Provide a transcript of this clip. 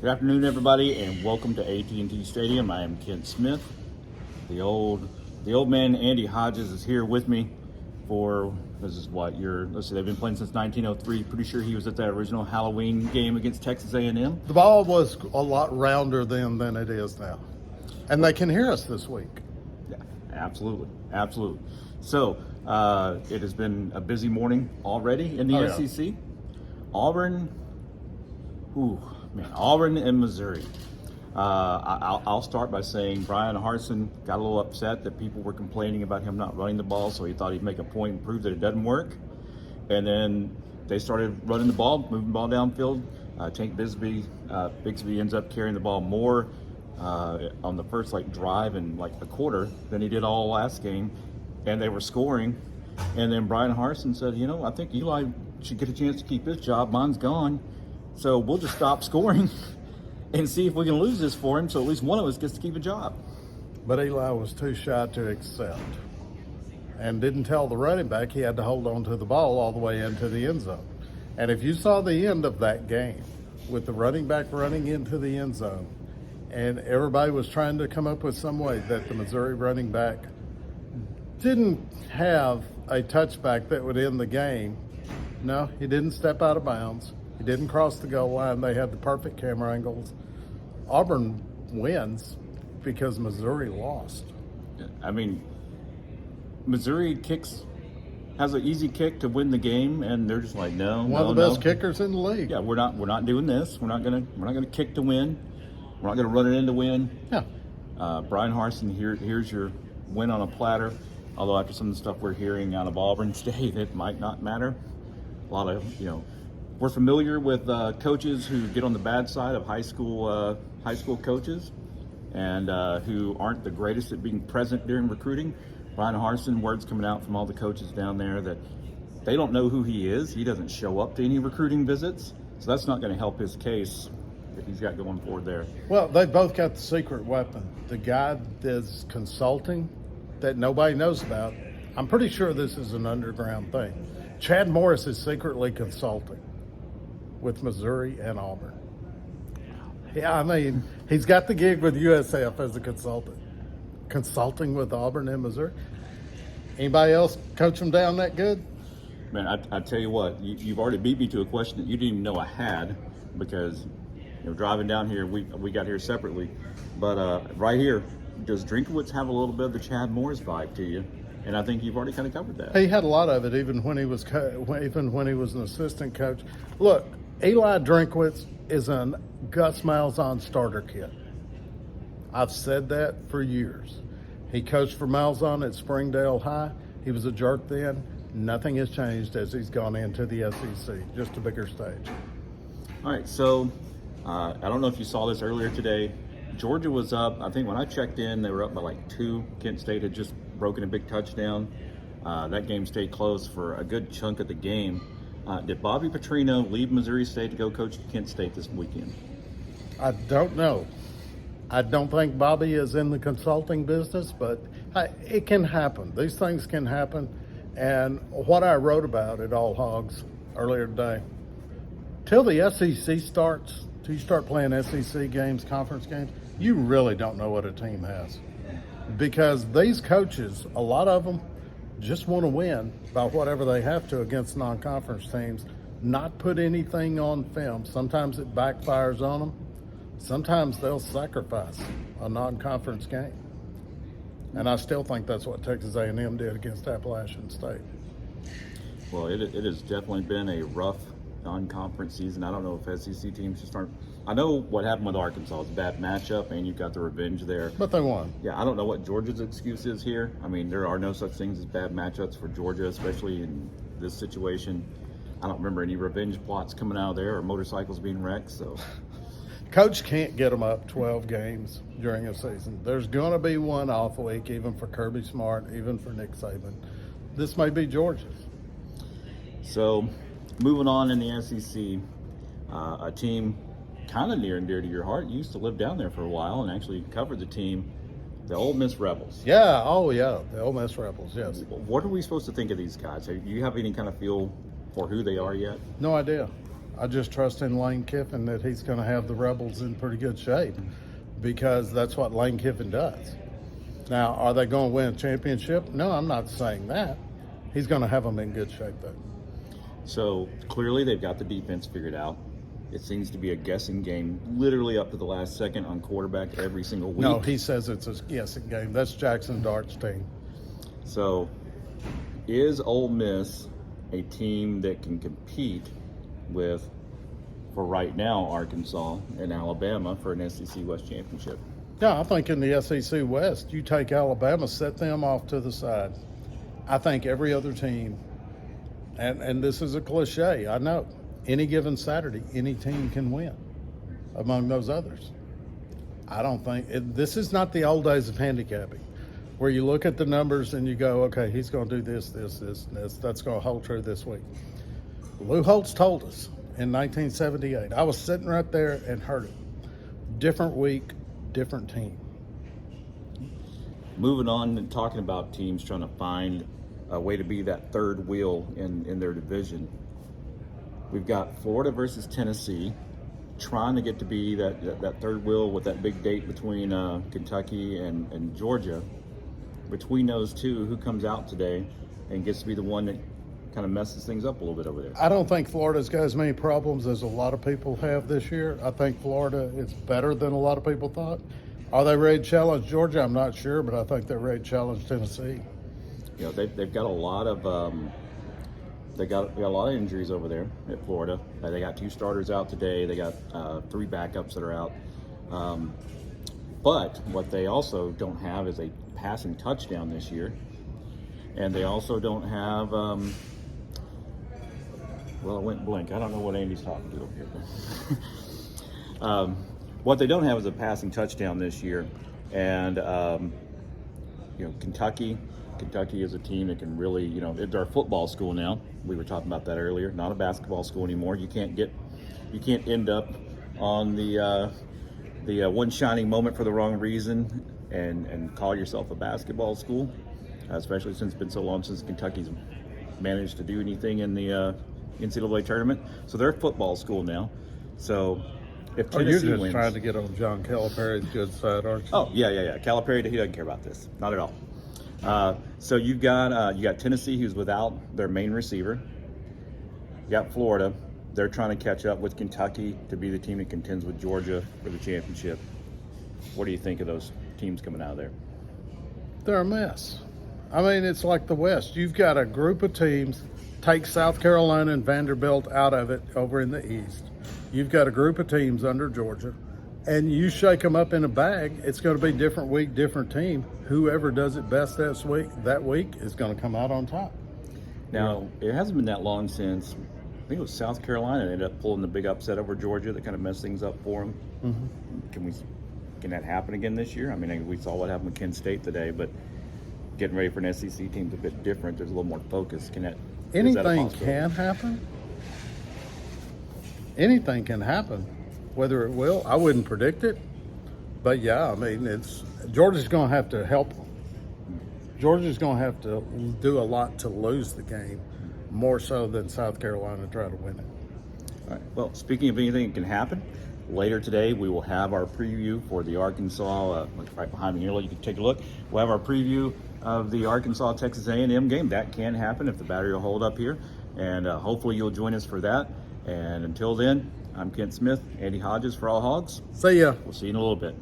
Good afternoon, everybody, and welcome to AT&T Stadium. I am Kent Smith. The old man Andy Hodges is here with me for, this is what, let's see, they've been playing since 1903. Pretty sure he was at that original Halloween game against Texas A&M. The ball was a lot rounder then than it is now. And they can hear us this week. Yeah, absolutely. So, it has been a busy morning already in the SEC. Auburn and Missouri. I'll start by saying Brian Harsin got a little upset that people were complaining about him not running the ball, so he thought he'd make a point and prove that it doesn't work. And then they started running the ball, moving the ball downfield. Tank Bigsby ends up carrying the ball more on the first drive in a quarter than he did all last game, and they were scoring. And then Brian Harsin said, I think Eli should get a chance to keep his job. Mine's gone. So we'll just stop scoring and see if we can lose this for him, so at least one of us gets to keep a job. But Eli was too shy to accept and didn't tell the running back he had to hold on to the ball all the way into the end zone. And if you saw the end of that game with the running back running into the end zone, and everybody was trying to come up with some way that the Missouri running back didn't have a touchback that would end the game. No, he didn't step out of bounds. He didn't cross the goal line. They had the perfect camera angles. Auburn wins because Missouri lost. I mean, Missouri has an easy kick to win the game, and they're just like, no. One of the best kickers in the league. Yeah, we're not doing this. We're not gonna kick to win. We're not gonna run it in to win. Yeah. Brian Harsin, here's your win on a platter. Although after some of the stuff we're hearing out of Auburn State, it might not matter. A lot of we're familiar with coaches who get on the bad side of high school coaches, and who aren't the greatest at being present during recruiting. Brian Harsin, words coming out from all the coaches down there that they don't know who he is. He doesn't show up to any recruiting visits, so that's not going to help his case that he's got going forward there. Well, they both got the secret weapon. The guy that's consulting that nobody knows about. I'm pretty sure this is an underground thing. Chad Morris is secretly consulting with Missouri and Auburn. Yeah, I mean, he's got the gig with USF as a consultant. Consulting with Auburn and Missouri. Anybody else coach them down that good? Man, I tell you what, you've already beat me to a question that you didn't even know I had, because driving down here, we got here separately. But right here, does Drinkowitz have a little bit of the Chad Morris vibe to you? And I think you've already kind of covered that. He had a lot of it, even when he was an assistant coach. Look, Eli Drinkowitz is a Gus Malzahn starter kit. I've said that for years. He coached for Malzahn at Springdale High. He was a jerk then. Nothing has changed as he's gone into the SEC, just a bigger stage. All right, so I don't know if you saw this earlier today. Georgia was up. I think when I checked in, they were up by 2. Kent State had just broken a big touchdown. That game stayed close for a good chunk of the game. Did Bobby Petrino leave Missouri State to go coach Kent State this weekend? I don't know. I don't think Bobby is in the consulting business, but it can happen. These things can happen. And what I wrote about at allHOGS earlier today, till the SEC starts, till you start playing SEC games, conference games, you really don't know what a team has. Because these coaches, a lot of them just want to win by whatever they have to against non-conference teams, not put anything on film. Sometimes it backfires on them. Sometimes they'll sacrifice a non-conference game. And I still think that's what Texas A&M did against Appalachian State. Well, it has definitely been a rough non-conference season. I don't know if SEC teams just aren't. I know what happened with Arkansas. It's a bad matchup, and you've got the revenge there. But they won. Yeah, I don't know what Georgia's excuse is here. I mean, there are no such things as bad matchups for Georgia, especially in this situation. I don't remember any revenge plots coming out of there or motorcycles being wrecked. So, Coach can't get them up 12 games during a season. There's going to be one off week, even for Kirby Smart, even for Nick Saban. This may be Georgia's. So, moving on in the SEC, a team kind of near and dear to your heart. You used to live down there for a while and actually covered the team, the Ole Miss Rebels. Yeah, the Ole Miss Rebels, yes. What are we supposed to think of these guys? Do you have any kind of feel for who they are yet? No idea. I just trust in Lane Kiffin that he's going to have the Rebels in pretty good shape because that's what Lane Kiffin does. Now, are they going to win a championship? No, I'm not saying that. He's going to have them in good shape, though. So clearly they've got the defense figured out. It seems to be a guessing game, literally up to the last second on quarterback every single week. No, he says it's a guessing game. That's Jackson Dart's team. So is Ole Miss a team that can compete with, for right now, Arkansas and Alabama for an SEC West championship? Yeah, I think in the SEC West, you take Alabama, set them off to the side. I think every other team, and this is a cliche, I know, any given Saturday, any team can win among those others. I don't think, this is not the old days of handicapping, where you look at the numbers and you go, okay, he's going to do this, this, this, and this. That's going to hold true this week. Lou Holtz told us in 1978. I was sitting right there and heard it. Different week, different team. Moving on and talking about teams trying to find a way to be that third wheel in their division. We've got Florida versus Tennessee, trying to get to be that third wheel with that big date between Kentucky and Georgia. Between those two, who comes out today and gets to be the one that kind of messes things up a little bit over there? I don't think Florida's got as many problems as a lot of people have this year. I think Florida is better than a lot of people thought. Are they ready to challenge Georgia? I'm not sure, but I think they're ready to challenge Tennessee. You know, they've got a lot of they got a lot of injuries over there at Florida. They got 2 starters out today. They got 3 backups that are out. But what they also don't have is a passing touchdown this year, and they also don't have. Well, it went blank. I don't know what Andy's talking to over here. What they don't have is a passing touchdown this year, and Kentucky is a team that can really, they're a football school now. We were talking about that earlier. Not a basketball school anymore. You can't end up on the one shining moment for the wrong reason and call yourself a basketball school, especially since it's been so long since Kentucky's managed to do anything in the NCAA tournament. So they're a football school now. So if Tennessee you're just wins, trying to get on John Calipari's good side, aren't you? Oh, yeah. Calipari, he doesn't care about this. Not at all. So you got Tennessee, who's without their main receiver. You got Florida. They're trying to catch up with Kentucky to be the team that contends with Georgia for the championship. What do you think of those teams coming out of there? They're a mess. I mean, it's like the West. You've got a group of teams. Take South Carolina and Vanderbilt out of it over in the East. You've got a group of teams under Georgia, and you shake them up in a bag. It's going to be different week, different team. Whoever does it best that week is going to come out on top. Now, it hasn't been that long since, I think it was South Carolina ended up pulling the big upset over Georgia that kind of messed things up for them. Mm-hmm. Can that happen again this year? I mean, we saw what happened with Kent State today, but getting ready for an SEC team's a bit different. There's a little more focus. Anything can happen. Anything can happen. Whether it will, I wouldn't predict it. But yeah, I mean, Georgia's going to have to help them. Georgia's going to have to do a lot to lose the game, more so than South Carolina try to win it. All right. Well, speaking of anything that can happen, later today we will have our preview for the Arkansas. Right behind me here, you can take a look. We'll have our preview of the Arkansas-Texas A&M game. That can happen if the battery will hold up here, and hopefully you'll join us for that. And until then, I'm Kent Smith, Andy Hodges for allHOGS. See ya. We'll see you in a little bit.